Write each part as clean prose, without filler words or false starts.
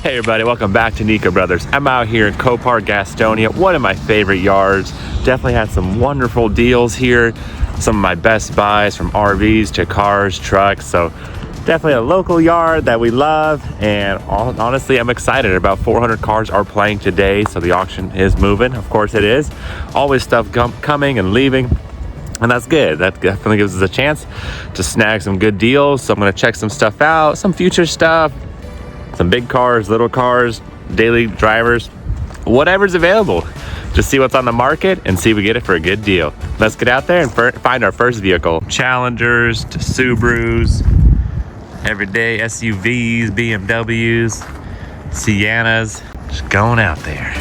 Hey everybody, welcome back to Nico Brothers. I'm out here in Copart, Gastonia, one of my favorite yards. Definitely had some wonderful deals here. Some of my best buys from RVs to cars, trucks. So definitely a local yard that we love. And honestly, I'm excited. About 400 cars are playing today. So the auction is moving. Of course it is. Always stuff coming and leaving. And that's good. That definitely gives us a chance to snag some good deals. So I'm going to check some stuff out, some future stuff. Some big cars, little cars, daily drivers, whatever's available. Just see what's on the market and see if we get it for a good deal. Let's get out there and find our first vehicle. Challengers to Subarus, everyday SUVs, BMWs, Siennas. Just going out there.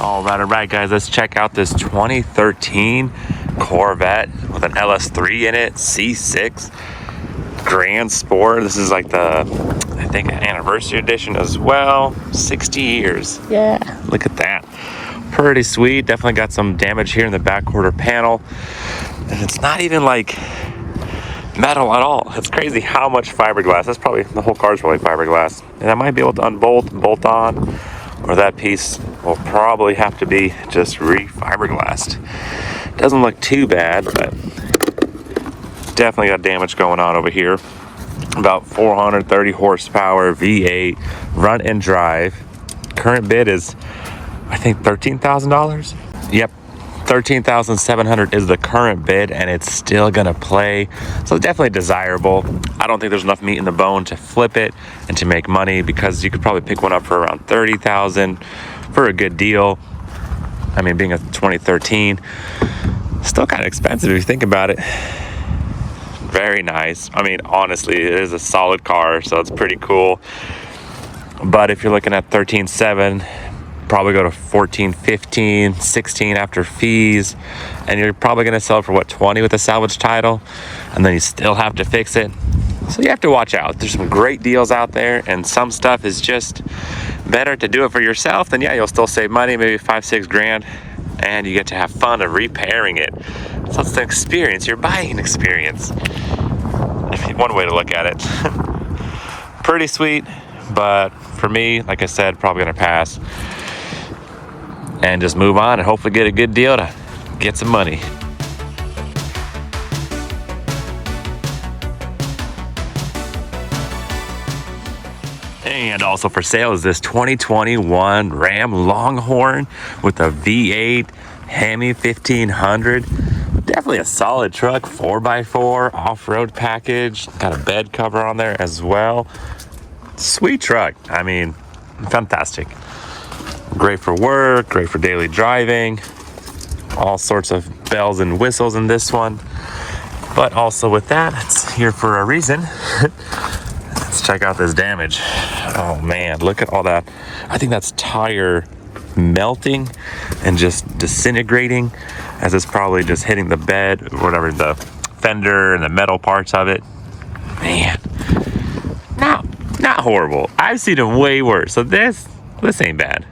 All right, guys, let's check out this 2013 Corvette with an LS3 in it, C6, Grand Sport. This is like the, I think, anniversary edition as well. 60 years. Yeah, look at that. Pretty sweet. Definitely got some damage here in the back quarter panel. And it's not even like metal at all. It's crazy how much fiberglass. That's probably, the whole car's probably fiberglass. And I might be able to unbolt and bolt on, or that piece will probably have to be just re-fiberglassed. Doesn't look too bad, but definitely got damage going on over here. About 430 horsepower, V8, run and drive. Current bid is, I think, $13,000. Yep, $13,700 is the current bid, and it's still gonna play. So definitely desirable. I don't think there's enough meat in the bone to flip it and to make money, because you could probably pick one up for around $30,000 for a good deal. I mean, being a 2013, still kind of expensive if you think about it. Very nice. I mean, honestly, it is a solid car, so it's pretty cool. But if you're looking at 13.7, probably go to 14, 15, 16 after fees, and you're probably going to sell it for what, 20 with a salvage title, and then you still have to fix it. So you have to watch out. There's some great deals out there, and some stuff is just better to do it for yourself. Then yeah, you'll still save money, maybe 5-6 grand, and you get to have fun of repairing it. So it's an experience. You're buying an experience. One way to look at it. Pretty sweet, but for me, like I said, probably gonna pass and just move on and hopefully get a good deal to get some money. And also for sale is this 2021 Ram Longhorn with a V8 Hemi 1500. Definitely a solid truck, 4x4 off-road package. Got a bed cover on there as well. Sweet truck. I mean, fantastic. Great for work, great for daily driving. All sorts of bells and whistles in this one. But also with that, it's here for a reason. Let's check out this damage. Oh man, look at all that. I think that's tire melting and just disintegrating, as it's probably just hitting the bed, or whatever, the fender and the metal parts of it. Man, not horrible. I've seen it way worse. So this ain't bad.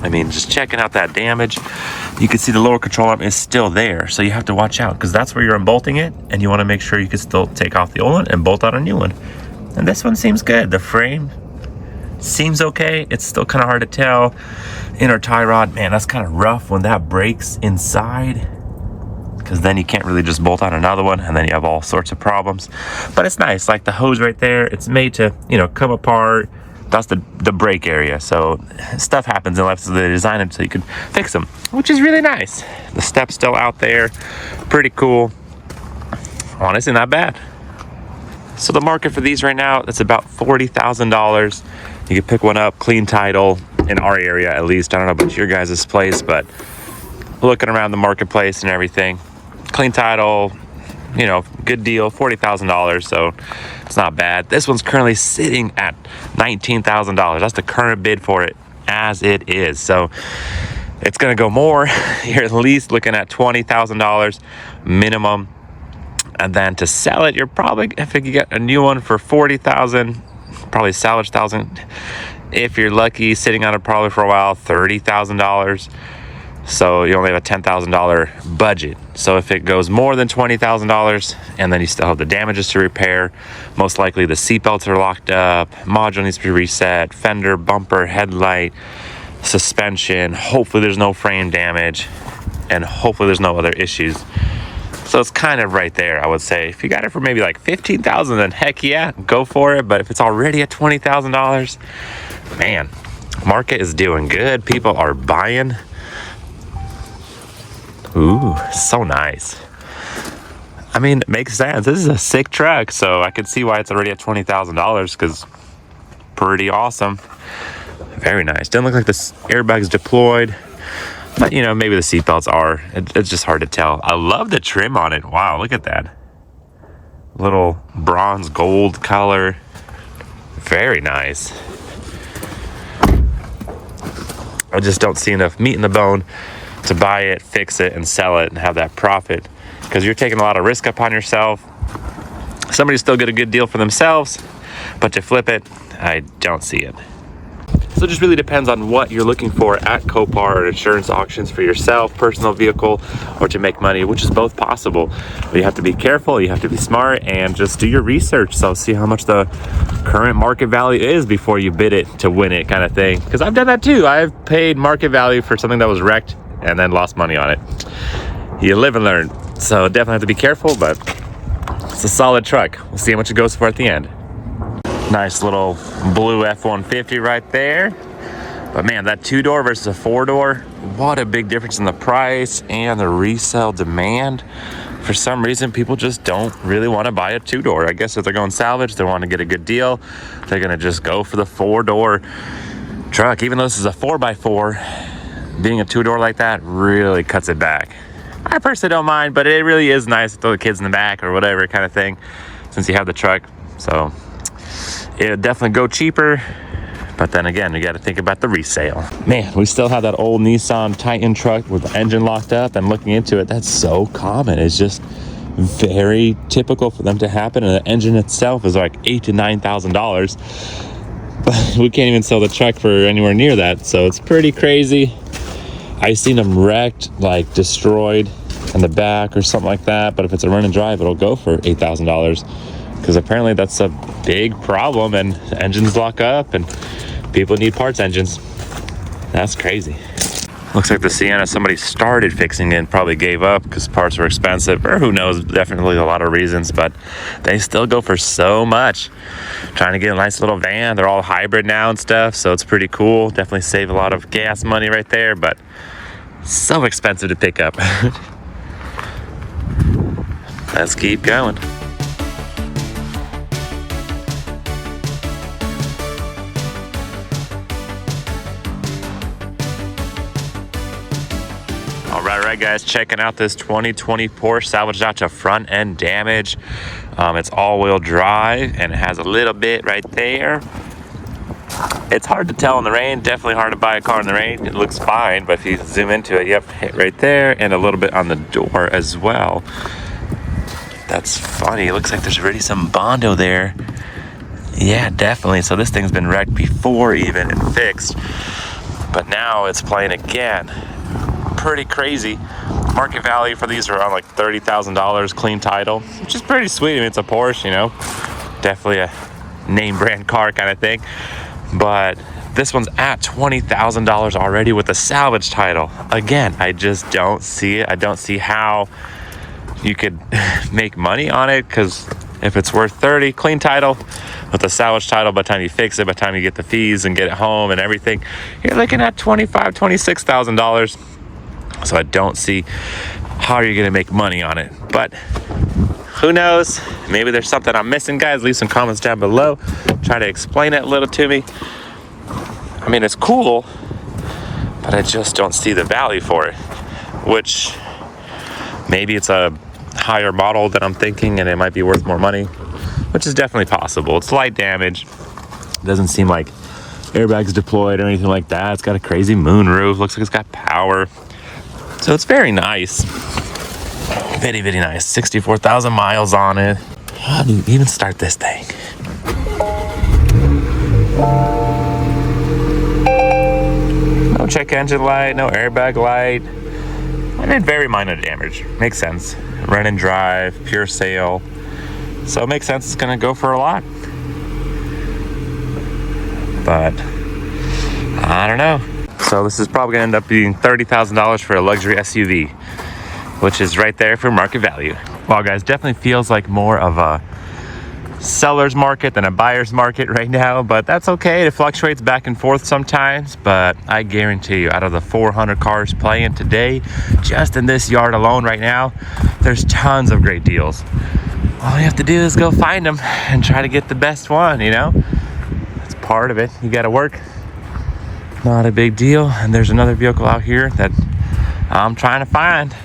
I mean, just checking out that damage, you can see the lower control arm is still there. So you have to watch out, because that's where you're unbolting it, and you want to make sure you can still take off the old one and bolt on a new one. And this one seems good. The frame seems okay. It's still kind of hard to tell. Inner tie rod, man, that's kind of rough when that breaks inside, because then you can't really just bolt on another one, and then you have all sorts of problems. But it's nice, like the hose right there, it's made to, come apart. That's the brake area. So stuff happens in life, so they design them so you can fix them, which is really nice. The step's still out there. Pretty cool. Honestly, not bad. So the market for these right now, it's about $40,000. You can pick one up, clean title, in our area at least. I don't know about your guys' place, but looking around the marketplace and everything, clean title, good deal, $40,000. So it's not bad. This one's currently sitting at $19,000. That's the current bid for it as it is. So it's going to go more. You're at least looking at $20,000 minimum. And then to sell it, you're probably, if you get a new one for 40,000, probably salvage thousand. If you're lucky, sitting on it probably for a while, $30,000. So you only have a $10,000 budget. So if it goes more than $20,000, and then you still have the damages to repair, most likely the seatbelts are locked up, module needs to be reset, fender, bumper, headlight, suspension, hopefully there's no frame damage, and hopefully there's no other issues. So it's kind of right there, I would say. If you got it for maybe like $15,000, then heck yeah, go for it. But if it's already at $20,000, man, market is doing good. People are buying. Ooh, so nice. I mean, it makes sense. This is a sick truck, so I could see why it's already at $20,000, because pretty awesome. Very nice. Doesn't look like the airbag's deployed, but you know, maybe the seatbelts are. It's just hard to tell. I love the trim on it. Wow, look at that. Little bronze gold color. Very nice. I just don't see enough meat in the bone to buy it, fix it, and sell it and have that profit, because you're taking a lot of risk upon yourself. Somebody still get a good deal for themselves, but to flip it, I don't see it. So it just really depends on what you're looking for at Copart or insurance auctions for yourself, personal vehicle, or to make money, which is both possible. But you have to be careful, you have to be smart, and just do your research. So see how much the current market value is before you bid it to win it, kind of thing. Because I've done that too. I've paid market value for something that was wrecked and then lost money on it. You live and learn. So definitely have to be careful, but it's a solid truck. We'll see how much it goes for at the end. Nice little blue F-150 right there. But man, that 2-door versus a 4-door, what a big difference in the price and the resale demand. For some reason, people just don't really want to buy a 2-door. I guess if they're going salvage, they want to get a good deal, they're going to just go for the 4-door truck. Even though this is a 4x4, being a 2-door like that really cuts it back. I personally don't mind, but it really is nice to throw the kids in the back or whatever kind of thing, since you have the truck. So it would definitely go cheaper, but then again, you got to think about the resale. Man, we still have that old Nissan Titan truck with the engine locked up, and looking into it, that's so common. It's just very typical for them to happen, and the engine itself is like $8,000 to $9,000, but we can't even sell the truck for anywhere near that. So it's pretty crazy. I've seen them wrecked, like destroyed in the back or something like that, but if it's a run and drive, it'll go for $8,000, because apparently that's a big problem, and engines lock up and people need parts engines. That's crazy. Looks like the Sienna, somebody started fixing it and probably gave up because parts were expensive, or who knows, definitely a lot of reasons, but they still go for so much. Trying to get a nice little van. They're all hybrid now and stuff, so it's pretty cool. Definitely save a lot of gas money right there, but so expensive to pick up. Let's keep going. All right, guys, checking out this 2020 Porsche salvaged out to front end damage. It's all-wheel drive, and it has a little bit right there. It's hard to tell in the rain. Definitely hard to buy a car in the rain. It looks fine, but if you zoom into it, yep, hit right there, and a little bit on the door as well. That's funny. It looks like there's already some Bondo there. Yeah, definitely. So this thing's been wrecked before even and fixed, but now it's playing again. Pretty crazy. Market value for these are around like $30,000 clean title, which is pretty sweet. I mean, it's a Porsche, you know, definitely a name brand car kind of thing. But this one's at $20,000 already with a salvage title. Again, I just don't see it. I don't see how you could make money on it, because if it's worth 30 clean title with a salvage title, by the time you fix it, by the time you get the fees and get it home and everything, you're looking at $25,000, $26,000. So I don't see how you're gonna make money on it, but who knows? Maybe there's something I'm missing, guys. Leave some comments down below. Try to explain it a little to me. I mean, it's cool, but I just don't see the value for it, which maybe it's a higher model than I'm thinking and it might be worth more money, which is definitely possible. It's light damage. It doesn't seem like airbags deployed or anything like that. It's got a crazy moon roof. Looks like it's got power. So it's very nice. Very, very nice. 64,000 miles on it. How do you even start this thing? No check engine light, no airbag light. I did very minor damage. Makes sense. Run and drive, pure sale. So it makes sense it's gonna go for a lot. But I don't know. So this is probably gonna end up being $30,000 for a luxury SUV, which is right there for market value. Wow, guys, definitely feels like more of a seller's market than a buyer's market right now, but that's okay. It fluctuates back and forth sometimes, but I guarantee you, out of the 400 cars playing today, just in this yard alone right now, there's tons of great deals. All you have to do is go find them and try to get the best one, you know? That's part of it. You gotta work. Not a big deal. And there's another vehicle out here that I'm trying to find.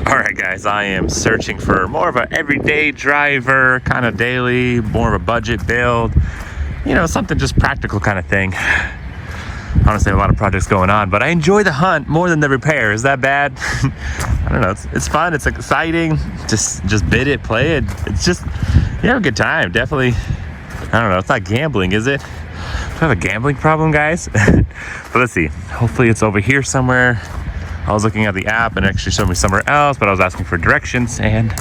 All right, guys, I am searching for more of an everyday driver, kind of daily, more of a budget build, you know, something just practical kind of thing. Honestly, a lot of projects going on, but I enjoy the hunt more than the repair. Is that bad? I don't know. It's fun. It's exciting. Just bid it, play it. It's just, you have a good time. Definitely. I don't know. It's not gambling, is it? Do I have a gambling problem, guys? But let's see. Hopefully it's over here somewhere. I was looking at the app and it actually showed me somewhere else, but I was asking for directions and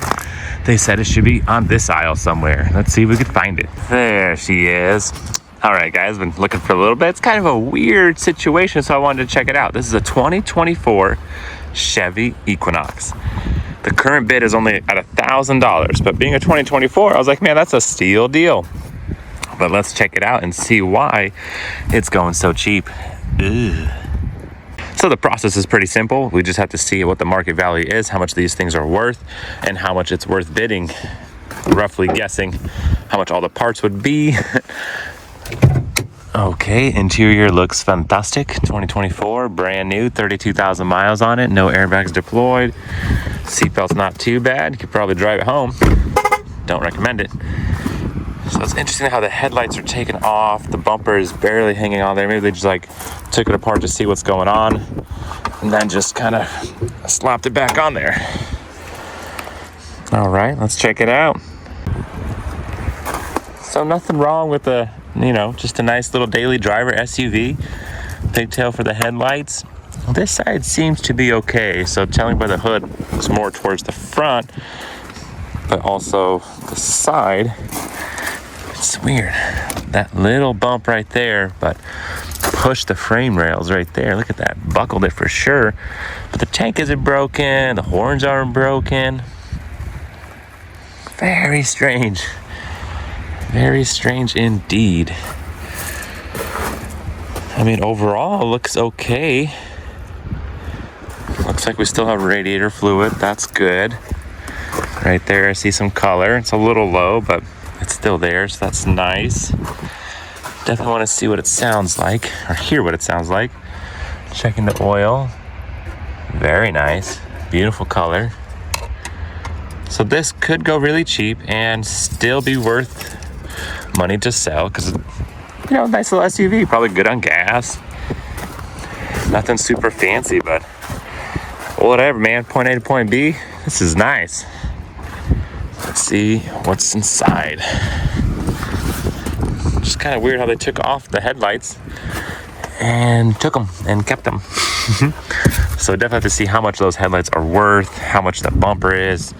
they said it should be on this aisle somewhere. Let's see if we could find it. There she is. All right, guys, been looking for a little bit. It's kind of a weird situation, so I wanted to check it out. This is a 2024 Chevy Equinox. The current bid is only at $1,000, but being a 2024, I was like, man, that's a steal deal. But let's check it out and see why it's going so cheap. Ugh. So the process is pretty simple. We just have to see what the market value is, how much these things are worth, and how much it's worth bidding. Roughly guessing how much all the parts would be. Okay, interior looks fantastic. 2024, brand new, 32,000 miles on it. No airbags deployed. Seatbelt's not too bad. You could probably drive it home. Don't recommend it. So it's interesting how the headlights are taken off. The bumper is barely hanging on there. Maybe they just like took it apart to see what's going on and then just kind of slapped it back on there. All right, let's check it out. So nothing wrong with the, you know, just a nice little daily driver SUV. Pigtail for the headlights. This side seems to be okay. So telling by the hood, it's more towards the front, but also the side. It's weird. That little bump right there, but push the frame rails right there. Look at that. Buckled it for sure. But the tank isn't broken. The horns aren't broken. Very strange. Very strange indeed. I mean, overall, it looks okay. Looks like we still have radiator fluid. That's good. Right there, I see some color. It's a little low, but it's still there, so that's nice. Definitely want to see what it sounds like, or hear what it sounds like. Checking the oil. Very nice. Beautiful color. So this could go really cheap and still be worth money to sell because, you know, nice little SUV, probably good on gas. Nothing super fancy, but whatever, man. Point A to point B. This is nice. Let's see what's inside. Just kind of weird how they took off the headlights and took them and kept them. So definitely have to see how much those headlights are worth, how much the bumper is,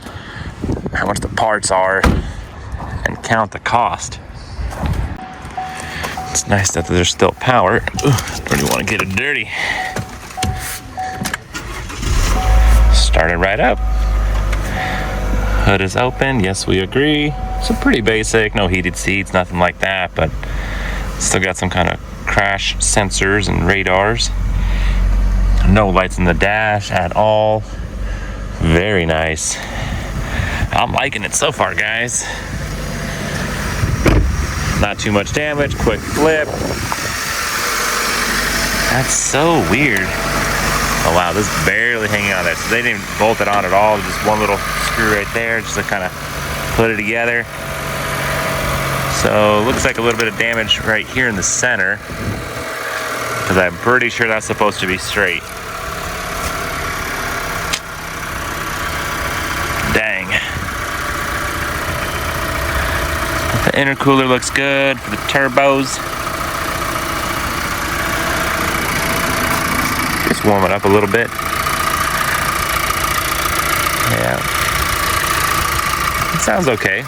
how much the parts are, and count the cost. It's nice that there's still power. Don't even want to get it dirty. Start it right up. Hood is open. Yes, we agree. So pretty basic. No heated seats, nothing like that, but still got some kind of crash sensors and radars. No lights in the dash at all. Very nice. I'm liking it so far, guys. Not too much damage, quick flip. That's so weird. Oh wow, this is barely hanging on there. So they didn't bolt it on at all. Just one little screw right there, just to kind of put it together. So looks like a little bit of damage right here in the center, because I'm pretty sure that's supposed to be straight. The intercooler looks good for the turbos. Just warm it up a little bit. Yeah. It sounds okay.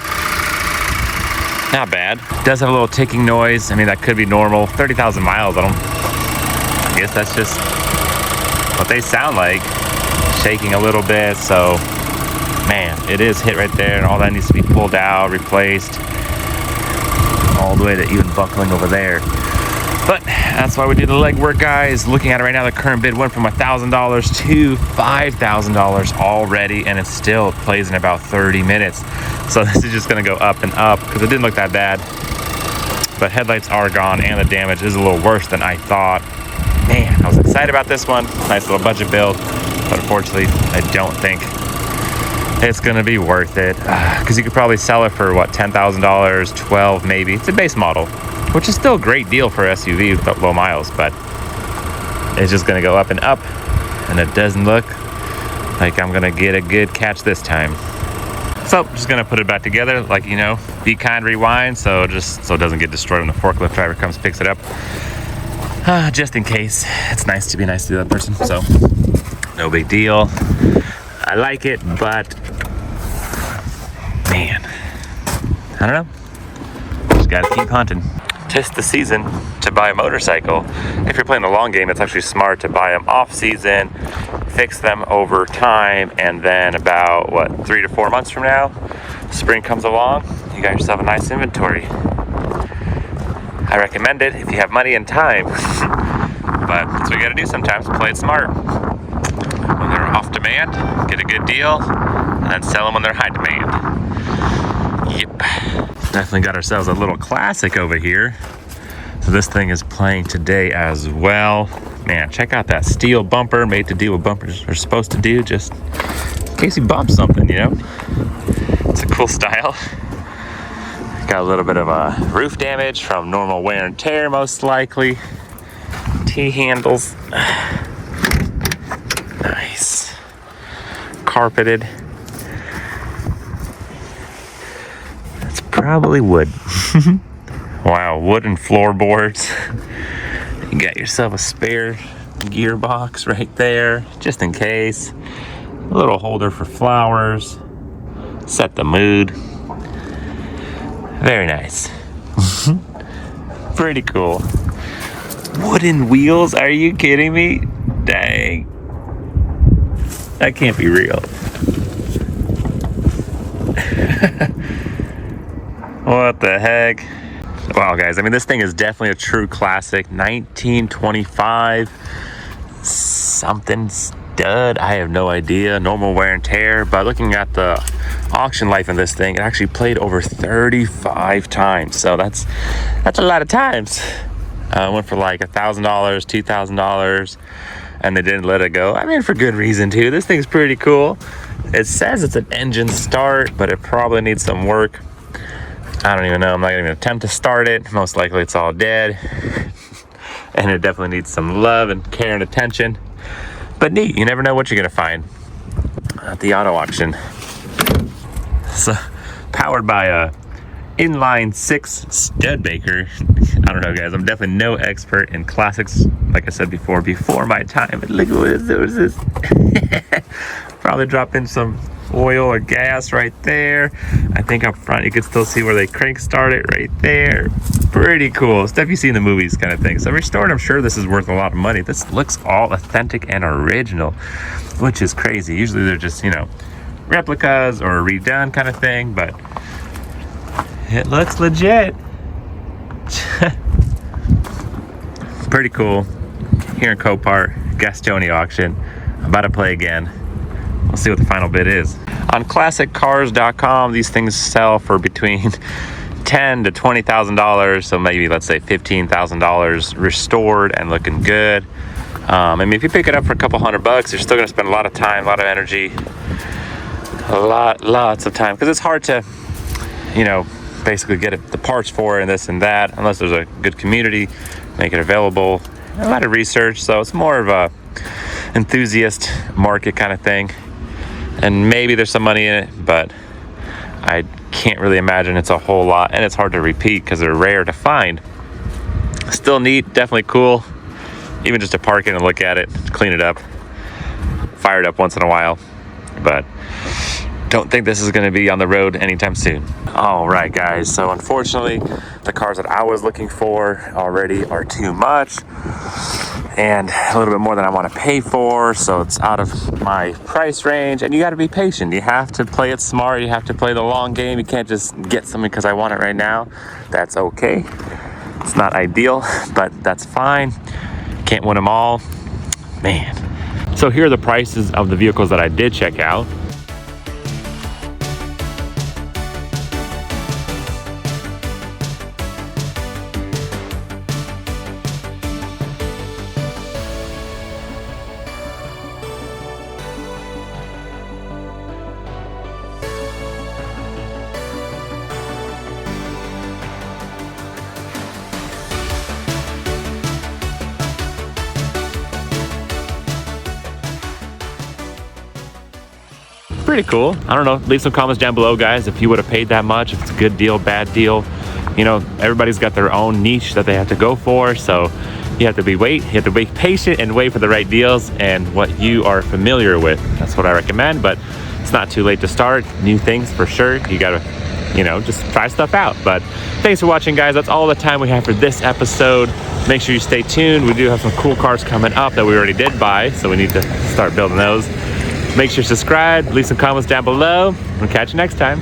Not bad. It does have a little ticking noise. I mean, that could be normal. 30,000 miles, I guess that's just what they sound like. Shaking a little bit, so man, it is hit right there, and all that needs to be pulled out, replaced, all the way to even buckling over there. But that's why we do the legwork, guys. Looking at it right now, the current bid went from $1,000 to $5,000 already, and it still plays in about 30 minutes. So this is just gonna go up and up because it didn't look that bad. But headlights are gone, and the damage is a little worse than I thought. Man, I was excited about this one. Nice little budget build, but unfortunately, I don't think it's gonna be worth it. Because you could probably sell it for what, $10,000, 12 maybe. It's a base model, which is still a great deal for SUV with low miles, but it's just gonna go up and up, and it doesn't look like I'm gonna get a good catch this time. So just gonna put it back together, like, you know, be kind, rewind, so it doesn't get destroyed when the forklift driver comes, picks it up. Just in case. It's nice to be nice to the other person, so no big deal. I like it, but man, I don't know. Just gotta keep hunting. 'Tis the season to buy a motorcycle. If you're playing the long game, it's actually smart to buy them off season, fix them over time, and then about, what, 3 to 4 months from now, spring comes along, you got yourself a nice inventory. I recommend it if you have money and time. But that's what you gotta do sometimes, play it smart. When they're off demand, get a good deal, and then sell them when they're high demand. Yep. Definitely got ourselves a little classic over here. So this thing is playing today as well. Man, check out that steel bumper, made to do what bumpers are supposed to do, just in case you bump something, you know? It's a cool style. Got a little bit of a roof damage from normal wear and tear, most likely. T-handles. Nice. Carpeted. That's probably wood. Wow, wooden floorboards. You got yourself a spare gearbox right there, just in case. A little holder for flowers. Set the mood. Very nice. Pretty cool. Wooden wheels? Are you kidding me? Dang. That can't be real. What the heck? Wow, guys. I mean, this thing is definitely a true classic. 1925 something stud. I have no idea. Normal wear and tear. But looking at the auction life of this thing, it actually played over 35 times. So that's a lot of times. Went for like $1,000, $2,000, and they didn't let it go. I mean, for good reason too. This thing's pretty cool. It says it's an engine start, but it probably needs some work. I don't even know. I'm not gonna even attempt to start it. Most likely it's all dead. And it definitely needs some love and care and attention. But neat, you never know what you're gonna find at the auto auction. So, powered by a inline 6 Studebaker. I don't know, guys. I'm definitely no expert in classics. Like I said before my time. But look at what this. Probably drop in some oil or gas right there. I think up front you can still see where they crank start it right there. Pretty cool stuff you see in the movies, kind of thing. So restored, I'm sure this is worth a lot of money. This looks all authentic and original, which is crazy. Usually they're just, you know, replicas or redone kind of thing, but it looks legit. Pretty cool. Here in Copart, Gastonia auction. I'm about to play again. We'll see what the final bid is. On classiccars.com, these things sell for between $10,000 to $20,000. So maybe, let's say $15,000 restored and looking good. I mean, if you pick it up for a couple $100, you're still gonna spend a lot of time, a lot of energy, lots of time, because it's hard to, you know, basically get the parts for it and this and that, unless there's a good community, make it available. A lot of research, so it's more of a enthusiast market kind of thing. And maybe there's some money in it, but I can't really imagine it's a whole lot, and it's hard to repeat because they're rare to find. Still neat, definitely cool. Even just to park it and look at it, clean it up, fire it up once in a while. But don't think this is going to be on the road anytime soon. All right, guys. So unfortunately, the cars that I was looking for already are too much and a little bit more than I want to pay for. So it's out of my price range, and you got to be patient. You have to play it smart. You have to play the long game. You can't just get something because I want it right now. That's okay. It's not ideal, but that's fine. Can't win them all, man. So here are the prices of the vehicles that I did check out. Pretty cool. I don't know, leave some comments down below, guys, if you would have paid that much, if it's a good deal, bad deal. You know, everybody's got their own niche that they have to go for, so you have to be patient and wait for the right deals and what you are familiar with. That's what I recommend, but it's not too late to start new things for sure. You gotta, you know, just try stuff out. But thanks for watching, guys. That's all the time we have for this episode. Make sure you stay tuned. We do have some cool cars coming up that we already did buy, so we need to start building those. Make sure you subscribe, leave some comments down below. We'll catch you next time.